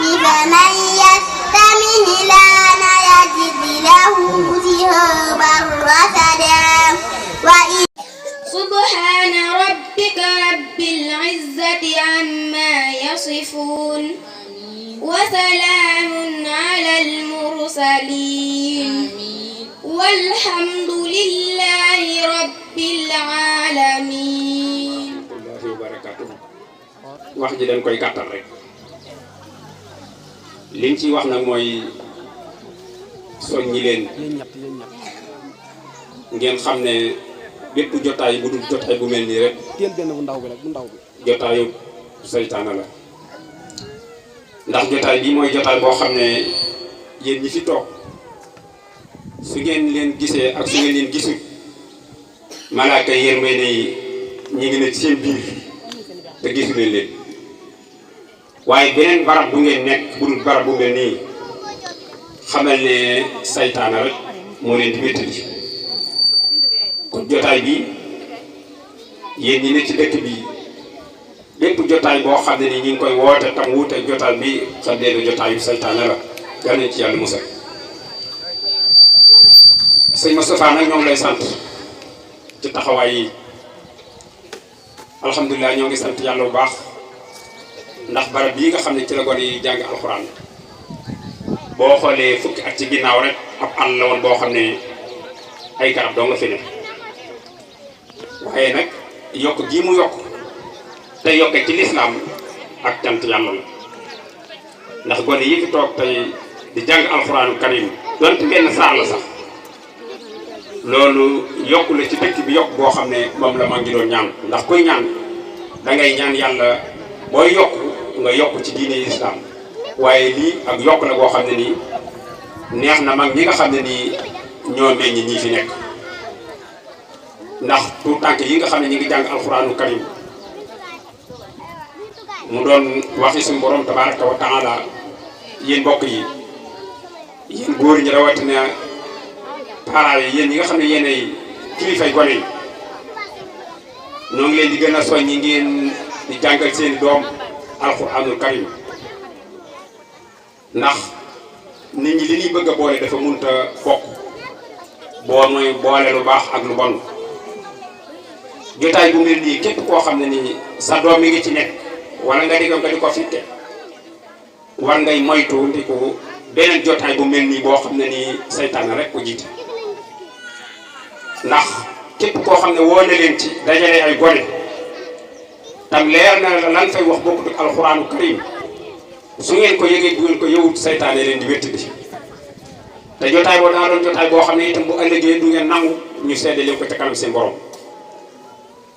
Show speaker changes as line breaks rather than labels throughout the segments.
فمن يستمع الآن يجد له شهابا رصدا. سبحان ربك رب العزة عما يصفون وسلام على المرسلين والحمد لله رب العالمين.
wax ji dañ koy gàttal rek liñ ci wax nag mooy soññi leen ngeen xam ne bépp jotaay bu dul jotaay bu mel nii rek jotaayu saytaana la ndax jotaay bi mooy jotaay boo xam ne yéen ñi fi toog su ngeen leen gisee ak su ngeen leen gisul malaaka yërmande yi ñi ngi nekk seen biir te gisu leen leen waaye beneen barab bu ngeen nekk bu dul barab bu mel nii xamal ne saytaana rek moo leen di wéttali kon jotaay bi yéen ñi ne ci dëkk bi bépp jotaay boo xam ne ni ñu ngi koy woote tam wuute jotaay bi xam ne jotaayu saytaane la yal nañ ci yàlla musal. sëñ Moustapha nag ñoo ngi lay sant ci taxawaay yi alhamdulilah ñoo ngi sant yàlla bu baax ndax barab bii nga xam ne ci la gone yi jàng alxuraan boo xoolee fukki at ci ginnaaw rek ab àll la woon boo xam ne ay garab doo nga fi ne waaye nag yokk gii mu yokk te yokke ci lislaam ak cant yàlla la ndax gone yi fi toog tey di jàng alxuraanu karim donte benn saar la sax loolu yokku la ci dëkk bi yokk boo xam ne moom la maa ngi doon ñaan ndax kuy ñaan da ngay ñaan yàlla booy yokk nga yokk ci diine islam waaye lii ak yokk la boo xam ne nii neex na mag ñi nga xam ne nii ñoo meññ ñii fi nekk ndax tout tànk yi nga xam ne ñi ngi jàng alxuraanu karim mu doon waxi suñu borom tabaraka wa taala yéen mbokk yi yéen góor ñi rawatina parents yi yéen ñi nga xam ne yéenay kilifay gone yi ñoo ngi leen di gën a soññi ngeen di jàngal seeni doom alxuraanul karim ndax nit ñi li ñuy bëgg a boole dafa mënut a bokk boo mooy boole lu baax ak lu bon jotaay bu mel nii képp koo xam ne nii sa doom mi ngi ci nekk wala nga di ko fitte war ngay moytu ndiku beneen jotaay bu mel nii boo xam ne nii saytaan rek ko jiite ndax képp koo xam ne woo na leen ci dajale ay gone tam leer na la lan fay wax bokkut ak alxuraanu karim su ngeen ko yëgee bu ngeen ko yëwut saytaane leen di wétti bi te jotaay boo daa doon jotaay boo xam ne itam bu ëllëgee du ngeen nangu ñu seede leen ko ca kanam seen borom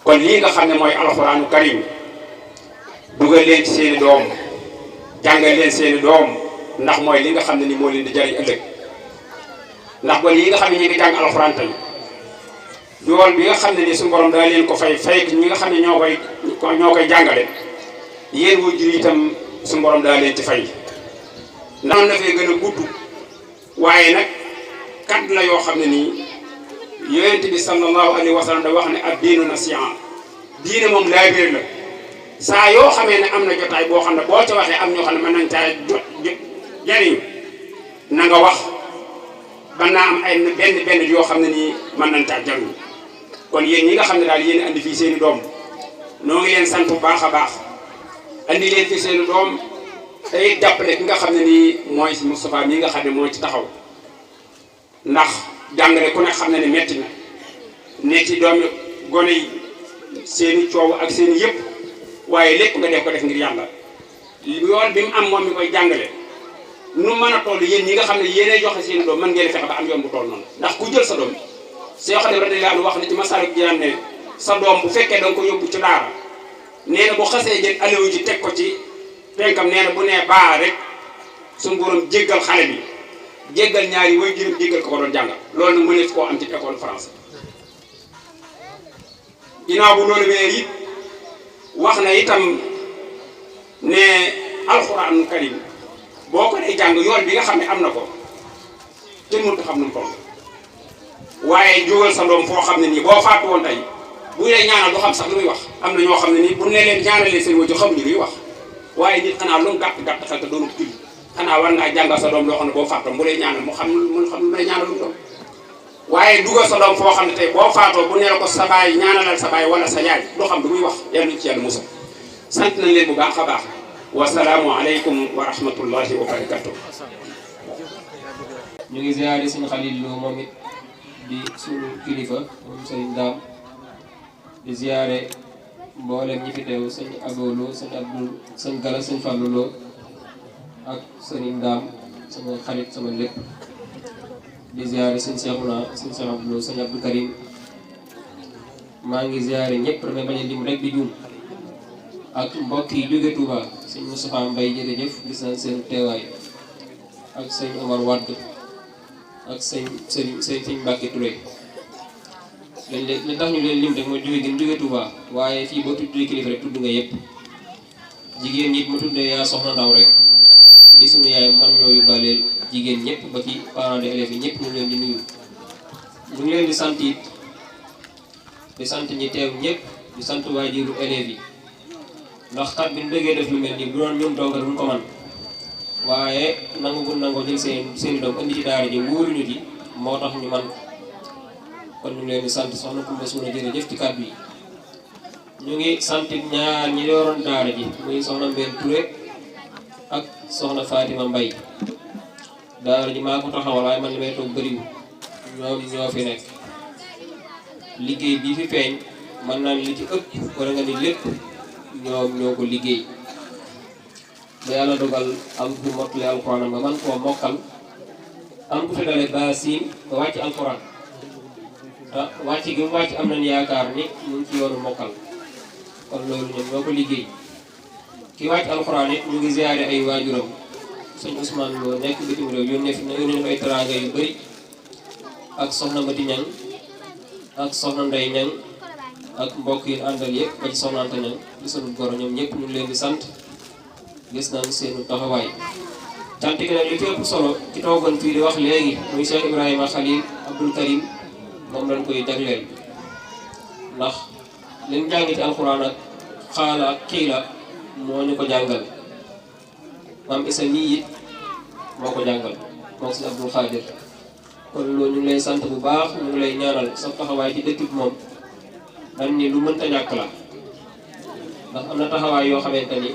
kon lii nga xam ne mooy alxuraanu karim dugal leen ci seeni doom jàngal leen seeni doom ndax mooy li nga xam ne ni moo leen di jariñ ëllëg ndax kon yi nga xam ne ñi ngi jàng alxuraan tey yool bi nga xam ne ni suñu borom daa leen ko fay ñi nga xam ne ñoo koy jàngale yéen waajur itam suñu borom daa leen ci fay ndax na fee gën a gudd waaye nag kat la yoo xam ne nii yonent bi sallallahu alayhi wa sallam da wax ne ab diinu nasiha diine moom laa biir la saa yoo xamee ne am na jotaay boo xam ne boo ca waxee am ñoo xam ne mën nañ caa jariñ na nga wax ba naa am ay benn yoo xam ne nii mën nañ caa jariñ kon yéen ñi nga xam ne daal yéen andi fii seeni doom noo ngi leen sant bu baax a baax andi leen fii seeni doom tey jàppale ki nga xam ne nii mooy si Moustapha mii nga xam ne moo ci taxaw ndax jàngale ku ne xam ne ne metti na ne ci doomi gone yi seeni coow ak seeni yëpp waaye lépp nga def ko def ngir yàlla yoon bi mu am moom mi koy jàngale nu mën a toll yéen ñi nga xam ne yéenay joxe seeni doom mën ngeen fexe ba am yoon bu toll noonu ndax ku jël sa doom Seex Xaadim radiyallaahu anhu wax na ci Masaalikul Jinaan ne sa doom bu fekkee da nga ko yóbbu ci daara nee na bu xasee jël aliwu ji teg ko ci penkam nee na bu nee baa rek suñu borom jéggal xale bi jéggal ñaari way juróom jéggal ko doon jàngal loolu nag mënees koo am ci école français ginnaaw bu loolu weer it wax na itam ne alxuraanu karim boo ko dee jàng yoon bi nga xam ne am na ko te mënut a xam nu mu toll waaye jógal sa doom foo xam ne nii boo faatu woon tey bu dee ñaanal du xam sax lu muy wax am na ñoo xam ne nii bu ne leen ñaanalee seen wajur xamuñu luy wax waaye nit xanaa lu mu gàtt xel te doonu julli xanaa war ngaa jàngal sa doom loo xam ne boo faatoo bu lay ñaanal mu xam lu lay ñaanal lu doom waaye dugal sa doom foo xam ne tey boo faatoo bu ne la ko sa baay ñaanalal sa baay wala sa yaay doo xam du muy wax yàlla nañu ci yàlla musal sant nañ leen bu baax a baax wasalaamu aleykum wa rahmatullahi wa barakatuh.
ñu ngi ziare suñu Xalil Lo moom it di suñu kilifa moom sëñ Daam di ziare mboolem ñi fi teew sëñ Abolo sëñ Abdou sëñ Gala sëñ Fallou Lo ak sëñ Daam sama xarit sama lépp di ziare sëñ Cheikhouna sëñ Cheikh Abdou sëñ Abdou Karim maa ngi ziare ñëpp damay bañ a lim rek di juum ak mbokk yi jóge Touba sëñ Moustapha Mbaye jërëjëf gis nañ seen teewaay ak sëñ Omar Wade ak sëñ Mbacke Touré li tax ñu leen lim rek mooy jóge Touba waaye fii boo tuddee kilifa rek tudd nga yëpp jigéen ñi mu tuddee yaa soxna ndaw rek di sunu yaay man ñoo yóbbaaleel jigéen ñëpp ba ci parents d'élèves yi ñëpp ñu leen di nuyu ñu ngi leen di sant it di sant ñi teew ñëpp di sant waajuru élèves yi ndax kat bi ñu bëggee def lu mel nii bu doon ñun donga duñ ko man waaye nangoo jël seeni doom indi ci daara ji wóoruñu ci moo tax ñu man kon ñu ngi leen di sant soxna Koumba Suuna jërëjëf ci kàddu yi ñu ngi sant ñaar ñi yoroon daara ji muy soxna Mbène Touré ak soxna Fatima Mbaye daara ji maa ko taxawal waaye man li may toog bëriwu ñoom ñoo fi nekk liggéey bii fi feeñ mën naa ni li ci ëpp wala nga ni lépp ñoom ñoo ko liggéey ba yàlla dogal am ku mottali alxuraan ba man koo mokkal am ku fi dale ba siin ba wàcc alxuraan te wàcc gi mu wàcc am nañ yaakaar ni mu ngi ci yoonu mokkal kon loolu ñoom ñoo ko liggéey ki wàcc alxuraan it ñu ngi ziyaare ay waajuram sëñ Ousmane Lo nekk bitim réew yónnee fi ay teraanga yu bëri ak soxna Mati Ñang ak soxna Ndey Ñang ak mbokk yi àndal yëpp ba ci soxna Anta Ñang di sunu goro ñoom ñëpp ñu ngi leen di sant gis nañ seenu taxawaay cant gi nag li ci ëpp solo ci toogoon fii di wax léegi muy Cheikh Ibrahima Khalil Abdoul Karim moom lañ koy jagleel ndax liñ jàng ci alxuraan ak xaala ak xiila moo ñu ko jàngal maam isa nii it moo ko jàngal moom si Abdul Xaadir kon loolu ñu ngi lay sant bu baax ñu ngi lay ñaanal sa taxawaay ci dëkk bi moom dañ ni lu mënta ñàkk la ndax am na taxawaay yoo xamante ni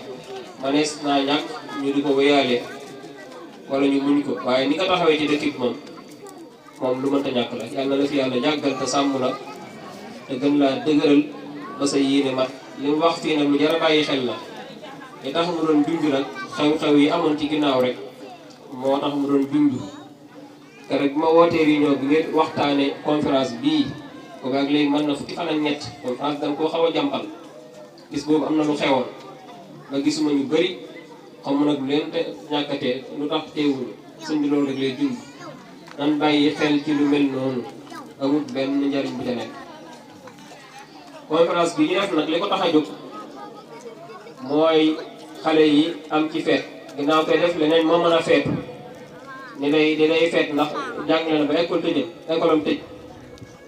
manees naa ñàkk ñu di ko wéyaale wala ñu muñ ko waaye ni nga taxawee ci dëkk bi moom lu mënta ñàkk la yàlla na la fi yàlla jàggal te sàmm la te gën laa dëgëral ba sa yéene mat li mu wax fii nag lu jar a bàyyi xel la li tax mu doon junj nag xew-xew yi amoon ci ginnaaw rek moo tax mu doon junj te rek bi ma wootee réunion bi ngeen waxtaane conférence bii boobu ak léegi mën na fukki fan ak ñett conférence dañ koo xaw a jàmpal gis boobu am na lu xewoon ba gisuma ñu bëri xam mu nag lu leen te ñàkkatee lu tax teewuñu sëñ bi loolu rek lay junj nan bàyyi xel ci lu mel noonu amul benn njariñ bu ca nekk conférence bi ñu def nag li ko tax a jóg mooy xale yi am ci feet ginnaaw koy def leneen moo mën a feetu ni lay feet ndax jàngale na ba école tëjee école am tëj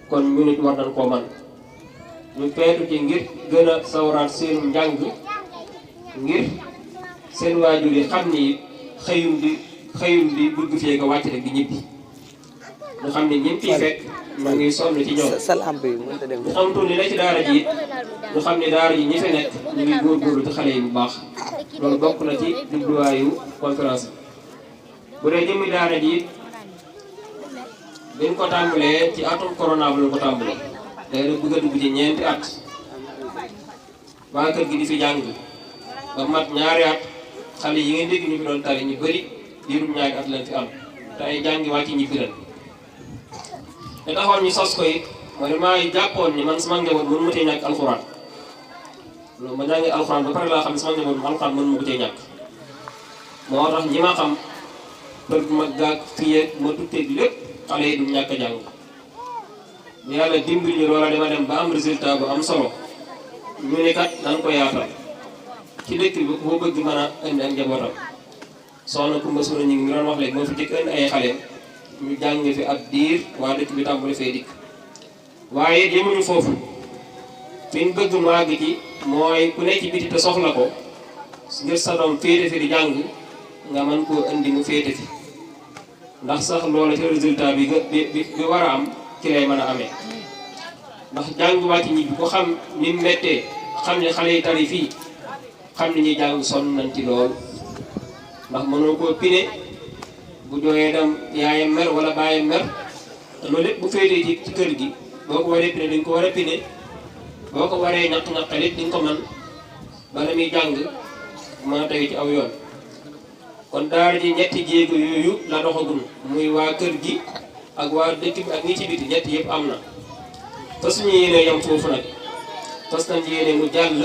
kon ñu nit war nañ koo man ñu feetu ci ngir gën a sawraat seen njàng ngir seen waajur yi xam ni xëyum di dugg fii ko wàcc rek di ñibbi ñu xam ne ñim fii fekk ñu ngi sonn ci ñoom ñu xam tuuti la ci daara ji it ñu xam ne daara ji ñi fi nekk ñu ngi góorgóorlu ci xale yi bu baax loolu bokk na ci jubluwaayu conférence bi bu dee jëmmi daara ji it biñ ko tàmbalee ci atum corona bi lañ ko tàmbalee day rek bëgg a dugg ci ñeenti at waa kër gi di fi jàng ba mat ñaari at xale yi ngeen dégg ñu fi doon tari ñu bëri diirum ñaari at lañ fi am te ay jàngi wàcc ñi fi ren te taxoon ñu sos ko it mooy maa ngi jàppoon ni man sama njaboot mënu ma cee ñàkk alxuraan loolu ma jàngi alxuraan ba pare laa xam ne sama njaboot mu alxuraan mënu ma ko cee ñàkk moo tax ñi ma xam për ma gaag fiyeeg ma tutteeg lépp xale yi du ñàkk a jàng ñu yàlla dimbali ñu loola dama dem ba am résultat bu am solo ñu ne kat nan ko yaatal ci dëkk bi boo bëgg mën a indi ak njabootam soxna Koumba Suuna ñu ngi doon wax léegi moo fi jëkk indi ay xale ñu jàng fi ab diir waa dëkk bi tàmbali fee dikk waaye yemuñu foofu fi ñu bëgg mu àgg ci mooy ku nekk ci biti te soxla ko ngir sa doom féete fi di jàng nga mën koo indi mu féete fi ndax sax loola ci résultat bi war a am ci lay mën a amee ndax jàng wàcc ñi bi ko xam ni mu méttee xam ne xale yi tari fii xam ne ñuy jàng sonn nañ ci lool ndax mënoo koo pine bu jooyee dem yaayam mer wala baayam mer te loolu lépp bu féetee ci kër gi boo ko waree pine di nga ko war a pine boo ko waree ñaq-ñaqalit di nga ko man bala muy jàng mën a tegu ci aw yoon kon daara ji ñetti jéego yooyu la doxagum muy waa kër gi ak waa dëkk bi ak ñi ci biti ñetti yëpp am na fas ñu yéene yam foofu nag fas nañ yéene mu jàll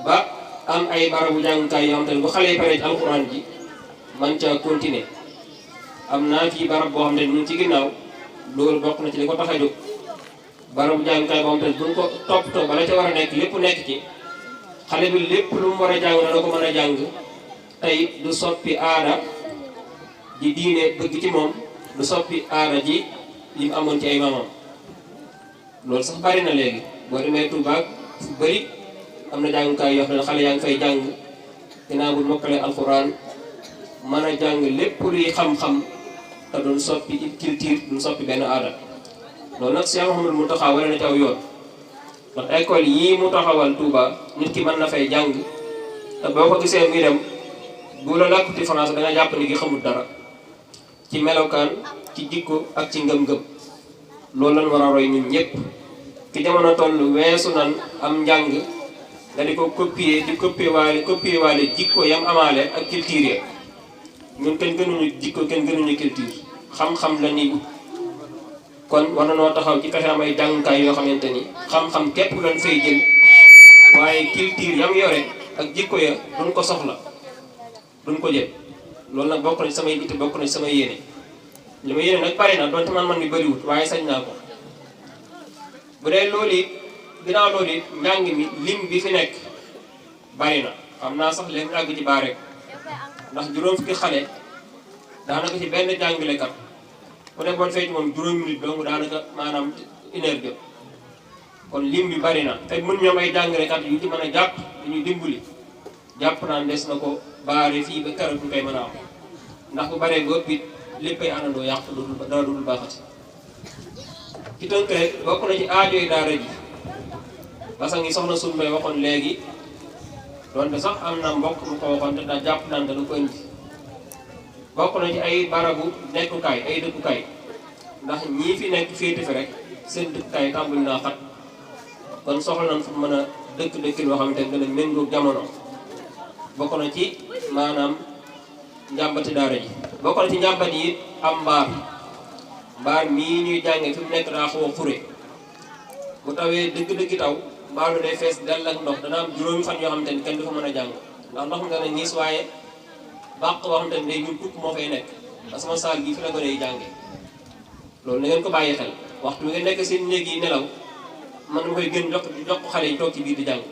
ba am ay barabu jàngukaay yoo xam te ne bu xale yi paree ci alxuraan ji man ca continuer am naa fii barab boo xam ne mu ngi ci ginnaaw loolu bokk na ci li ko tax a jóg barabu jàngukaay boo xam te ne buñ ko toppatoo bala ca war a nekk lépp nekk ci xale bi lépp lu mu war a jàng dana ko mën a jàng tey du soppi aada ji diine bëgg ci moom du soppi aada ji li mu amoon ci ay maamam loolu sax bari na léegi boo demee Touba fu bëri am na jàngukaay yoo xam ne xale yaa ngi fay jàng ginnaaw bu mokkalee alxuraan mën a jàng lépp luy xam-xam te doon soppi culture duñ soppi benn aada loolu nag Cheikh Mouhamadou Mountakha wala na ci aw yoon ndax école yii mu taxawal Touba nit ki mën na fay jàng te boo ko gisee muy dem bu la làkkuti France da nga jàpp ni gi xamul dara ci melokaan ci jikko ak ci ngëm-ngëm loolu lañ war a roy ñun ñëpp fi jamono toll weesu nan am njàng nga di ko copier waale jikko yam amaale ak culture ya ñun kenn gënuñu jikko kenn gënuñu culture xam-xam la nii ut kon war na noo taxaw ci fexe am ay jàngukaay yoo xamante ni xam-xam képp lañ fay jël waaye culture yam yore ak jikko ya duñ ko soxla duñ ko jël loolu nag bokk na ci samay itte bokk na ci samay yéene li ma yéene nag pare na donte man mi bëriwut waaye sañ naa ko bu dee loolu it ginnaaw loolu it njàng mi lim bi fi nekk bari na xam naa sax léegi àgg ci baa rek ndax juróom fukki xale daanaka ci benn jàngalekat bu dee boo fay moom juróomi minute dong daanaka maanaam une heure jot kon lim bi bari na te mën ñoom ay jàngalekat yu ci mën a jàpp dañuy dimbali jàpp naan des na ko baare fii ba keroog ñu koy mën a am ndax bu baree ba ëpp it léppay àndandoo yàq dara dul baaxati ci tënk rek bokk na ci aajo yi daara ji parce que ngi soxna suñ may waxoon léegi donte sax am na mbokk mu ko waxoon te daa jàpp naan dana ko indi bokk na ci ay barabu nekkukaay ay dëkkukaay ndax ñii fi nekk féete fi rek seen dëkkukaay tàmbali naa xat kon soxla nañ fu mën a dëkkin boo xamante ne dana méngoo jamono bokk na ci maanaam njàmbati daara ji bokk na ci njàmbat yi am mbaar mii ñuy jàngee fi mu nekk daa xaw a xure bu tawee dëgg-dëgg taw mbaar mi day fees dell ak ndox dana am juróomi fan yoo xamante ni kenn du fa mën a jàng ndax ndox mi dana niis waaye bàq boo xamante ni day ñun tukk moo fay nekk parce que sama saal gii fi la gone yi jàngee loolu na ngeen ko bàyyi xel waxtu bi nga nekk seen néeg yi nelaw man ma koy gën jox ko xale yi toog ci biir di jàng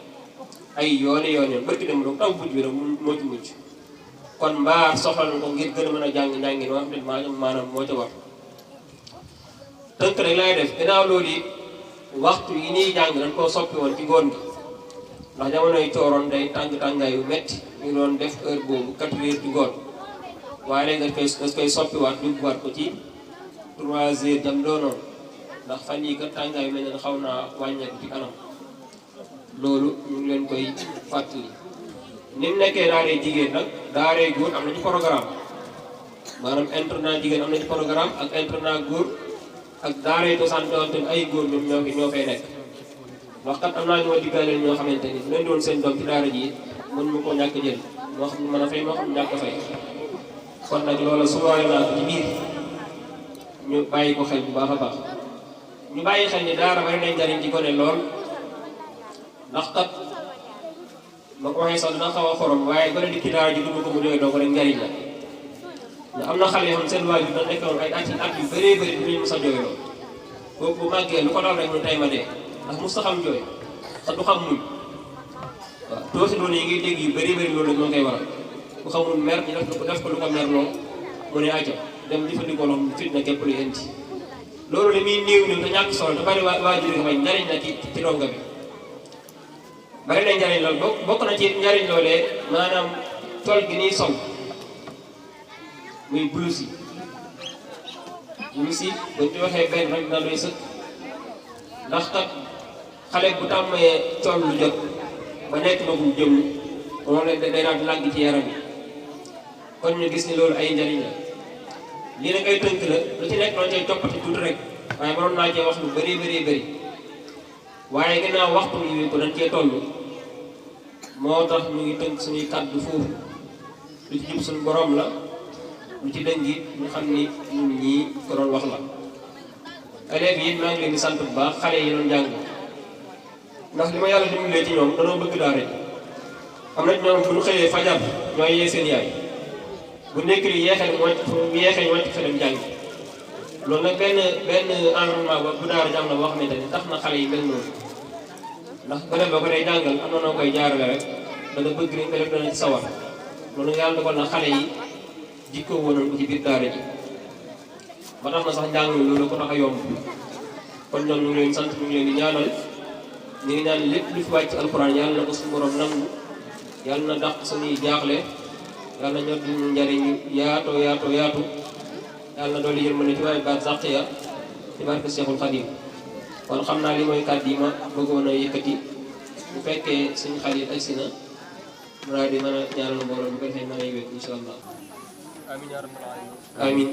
ay yoon barki dem doog taw buj bi rek moo ci mujj kon mbaar soxal ko ngir gën a mën a jàng njàngin wax dëgg maanaam moo ca war tënk rek laay def ginnaaw loolu it waxtu yi ñuy jàng dañ koo soppi woon ci ngoon gi ndax jamonoy cooroon day tàngaay yu metti ñu doon def heure boobu 4 heures ci ngoon waaye léegi dañ koy soppiwaat yóbbuwaat ko ci 3 heures jam doonoon ndax fan yii kat tàngaay yu mel ne xaw naa wàññeeku ci kanam loolu ñu ngi leen koy fàttali ni mu nekkee daaree jigéen nag daaree góor am na ci programme maanaam internat jigéen am na ci programme ak internat góor ak daaree cosaan doonte ay góor ñoom ñoo fay nekk wax kat am naa ñu ma diggaleen ñoo xamante ni leen doon seen doom ci daara ji mën mu ko ñàkk jël moo xam ne mën a fay moo xam ñàkk fay kon nag loola suwaale naa ko ci biir ñu bàyyi ko xel bu baax a baax ñu bàyyi xel ni daara bari nañ njariñ ci gone lool ndax kat ma ko waxee sax dina xaw a xorom waaye gone di ci daara ji dugg ko mu doy doo ko rek njariñ la ndax am na xale yoo xam seen waajur da nekkoon ay at yu bëree bëri dinañ mos a jooy lool boobu bu màggee lu ko daal rek mu tey ma dee ndax mos a xam jooy te du xam muñ waaw toosi doon yi ngay dégg yu bëri bëri loolu moo koy waral ku xamul mer ñu def ko lu ko mer lool mu ne aja dem jëfandikoo loo xam fitna képp lu indi loolu li muy néew te ñàkk solo te bari waajur yi may njariñ la ci donga bi bari na njariñ loolu bokk na ci njariñ loolee maanaam col gi nii sol muy blouse yi buñ ci waxee benn rek na doy sëkk ndax kat xale bu tàmmee col lu jot ba nekk magum jëm loolu day daal di làgg ci yaram yi kon ñu gis ni loolu ay njariñ la lii nag ay tënk la lu ci nekk doon cay toppati tuuti rek waaye mënoon naa cee wax lu bëri waaye ginnaaw waxtu yi ko dañ cee toll moo tax ñu ngi tënk suñuy kàddu foofu lu ci jub suñu borom la lu ci dëng it ñu xam ni ñun ñii ko doon wax la élèves yi maa ngi leen di sant bu baax xale yi doon jàng ndax li ma yàlla dimbalee ci ñoom danoo bëgg daara ji am na ñoom bu ñu xëyee fajar ñooy yee seen yaay bu nekk li yeexee ñu wàcc fa dem jàng loolu nag benn environnement bu daara ji am na boo xamante ni tax na xale yi mel noonu ndax beneen ba ko day jàngal am na noo koy jaarale rek dana bëgg ni nga def dana ci sawar loolu yàlla dogal na xale yi jikkoo woon ko ci biir daara ji ba tax na sax njàng mi loolu ko tax a yomb kon ñoom ñu ngi leen sant ñu ngi leen di ñaanal ñu ngi ñaan lépp lu fi wàcc alxuraan yàlla na ko suñu borom nangu yàlla na dàq suñuy jaaxle yàlla na ñor di njariñ yaatu yàlla na doolu yërmande ci waaye baat sàq ya ci barke Seexul Xadim kon xam naa li mooy kàddu yi ma bëggoon a yëkkati bu fekkee suñu xarit agsi na mu daal di mën a ñaanal mbooloo bu ko defee mën a yëwee incha allah amiin yaa rabbal aalamiin amiin